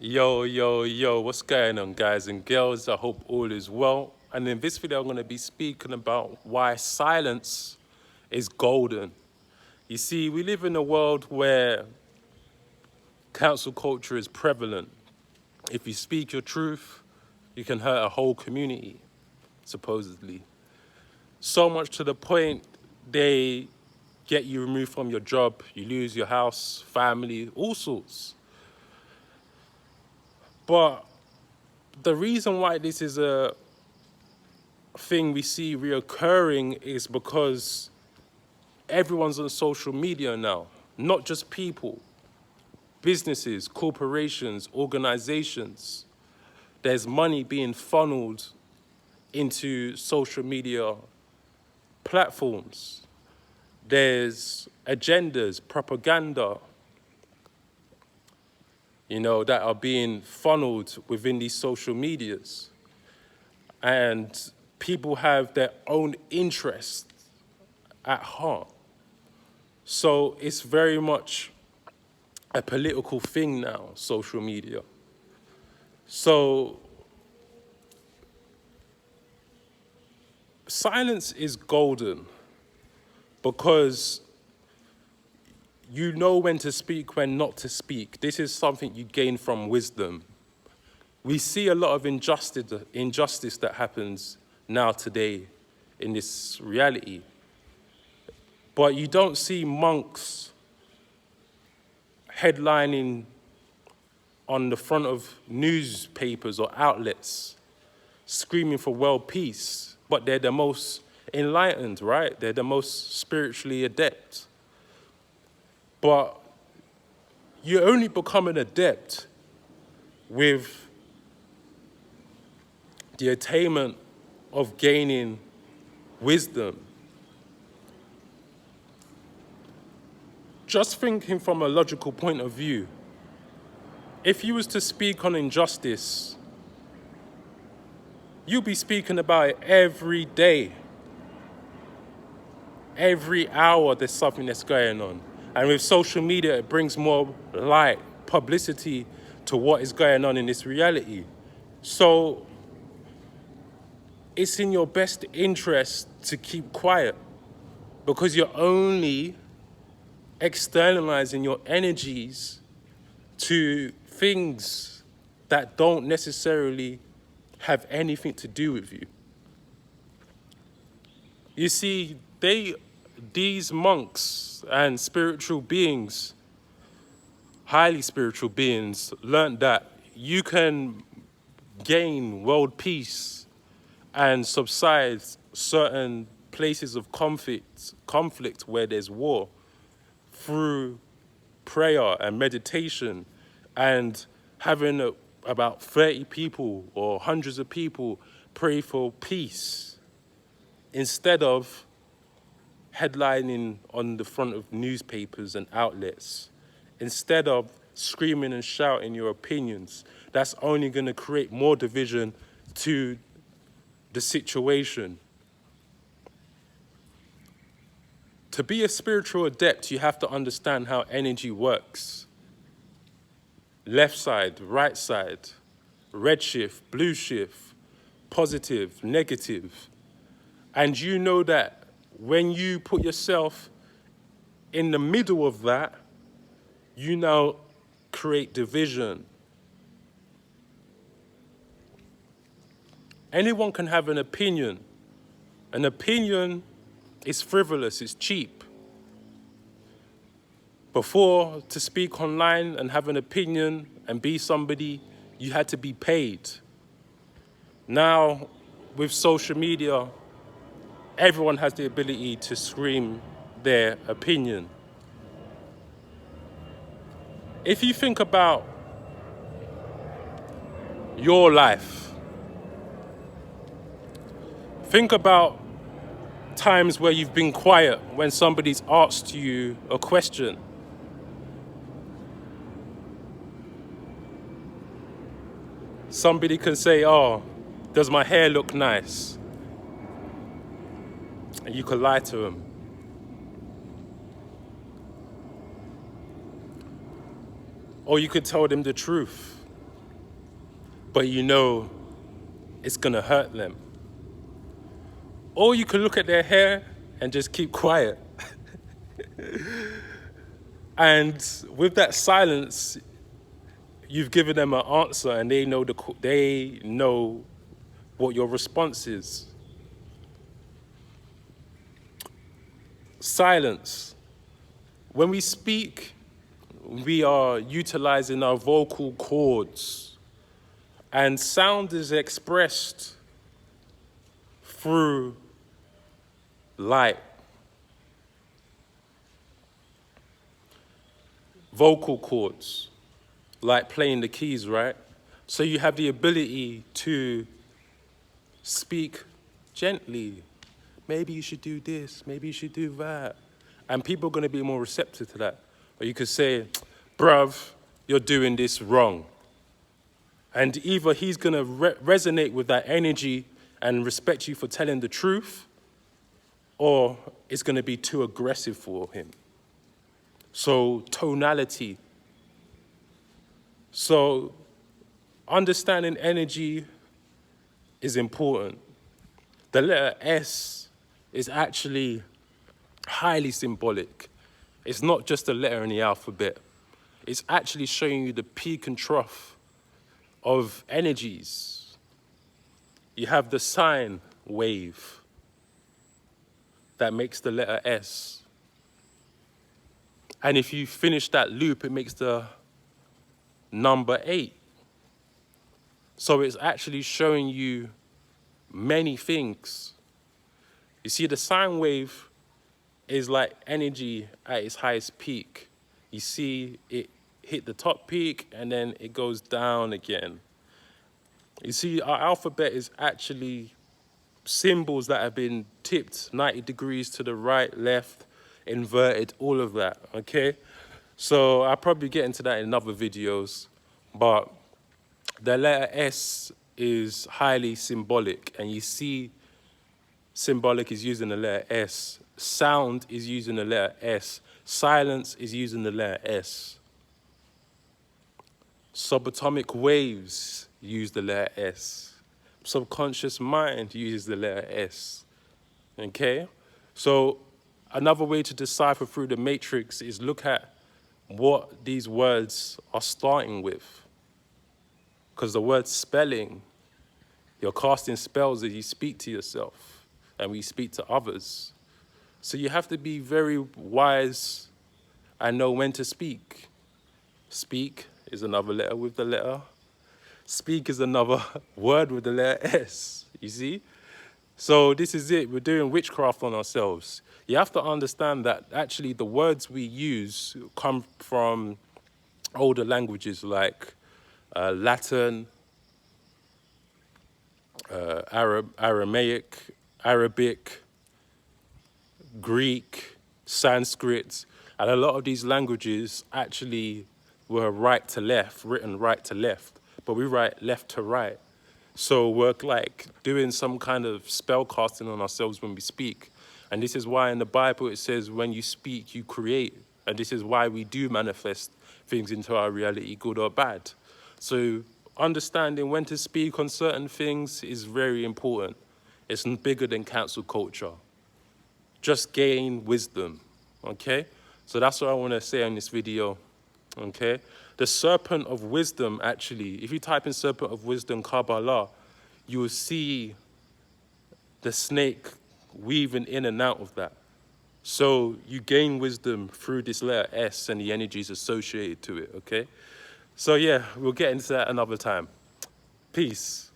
Yo, what's going on, guys and girls? I hope all is well. And in this video, I'm going to be speaking about why silence is golden. You see, we live in a world where cancel culture is prevalent. If you speak your truth, you can hurt a whole community, supposedly. So much to the point they get you removed from your job, you lose your house, family, all sorts. But the reason why this is a thing we see reoccurring is because everyone's on social media now, not just people, businesses, corporations, organizations. There's money being funneled into social media platforms. There's agendas, propaganda, that are being funneled within these social medias. And people have their own interests at heart. So it's very much a political thing now, social media. So silence is golden because you know when to speak, when not to speak. This is something you gain from wisdom. We see a lot of injustice that happens now today in this reality. But you don't see monks headlining on the front of newspapers or outlets screaming for world peace, but they're the most enlightened, right? They're the most spiritually adept. But you only become an adept with the attainment of gaining wisdom. Just thinking from a logical point of view, if you was to speak on injustice, you'd be speaking about it every day. Every hour there's something that's going on. And with social media, it brings more light, publicity to what is going on in this reality. So it's in your best interest to keep quiet because you're only externalizing your energies to things that don't necessarily have anything to do with you. You see, these monks and spiritual beings, highly spiritual beings, learned that you can gain world peace and subside certain places of conflict where there's war through prayer and meditation and having about 30 people or hundreds of people pray for peace instead of headlining on the front of newspapers and outlets, instead of screaming and shouting your opinions. That's only going to create more division to the situation. To be a spiritual adept, you have to understand how energy works. Left side, right side, red shift, blue shift, positive, negative. And you know that when you put yourself in the middle of that, you now create division. Anyone can have an opinion. An opinion is frivolous, it's cheap. Before, to speak online and have an opinion and be somebody, you had to be paid. Now, with social media, everyone has the ability to scream their opinion. If you think about your life, think about times where you've been quiet when somebody's asked you a question. Somebody can say, "Oh, does my hair look nice?" And you could lie to them. Or you could tell them the truth. but you know it's gonna hurt them. Or you can look at their hair and just keep quiet. And with that silence, you've given them an answer, and they know what your response is. Silence. When we speak, we are utilizing our vocal cords, and sound is expressed through light. Vocal cords, like playing the keys, right? So you have the ability to speak gently. Maybe you should do this, maybe you should do that. And people are going to be more receptive to that. Or you could say, bruv, you're doing this wrong. And either he's going to resonate with that energy and respect you for telling the truth, or it's going to be too aggressive for him. So tonality. So understanding energy is important. The letter S is actually highly symbolic. It's not just a letter in the alphabet. It's actually showing you the peak and trough of energies. You have the sine wave that makes the letter S. And if you finish that loop, it makes the number 8. So it's actually showing you many things. You see, the sine wave is like energy at its highest peak. You see it hit the top peak and then it goes down again. You see, our alphabet is actually symbols that have been tipped 90 degrees to the right, left, inverted, all of that, okay? So I'll probably get into that in other videos, but the letter S is highly symbolic, and you see symbolic is using the letter S. Sound is using the letter S. Silence is using the letter S. Subatomic waves use the letter S. Subconscious mind uses the letter S. Okay? So another way to decipher through the matrix is look at what these words are starting with. Because the word spelling, you're casting spells as you speak to yourself and we speak to others. So you have to be very wise and know when to speak. Speak is another letter with the letter. Speak is another word with the letter S, you see? So this is it, we're doing witchcraft on ourselves. You have to understand that actually the words we use come from older languages like Latin, Aramaic, Arabic, Greek, Sanskrit, and a lot of these languages actually were right to left, written right to left, but we write left to right. So we're like doing some kind of spell casting on ourselves when we speak. And this is why in the Bible it says when you speak, you create. And this is why we do manifest things into our reality, good or bad. So understanding when to speak on certain things is very important. It's bigger than cancel culture. Just gain wisdom, okay? So that's what I want to say in this video, okay? The Serpent of Wisdom, actually, if you type in Serpent of Wisdom Kabbalah, you will see the snake weaving in and out of that. So you gain wisdom through this letter S and the energies associated to it, okay? So yeah, we'll get into that another time. Peace.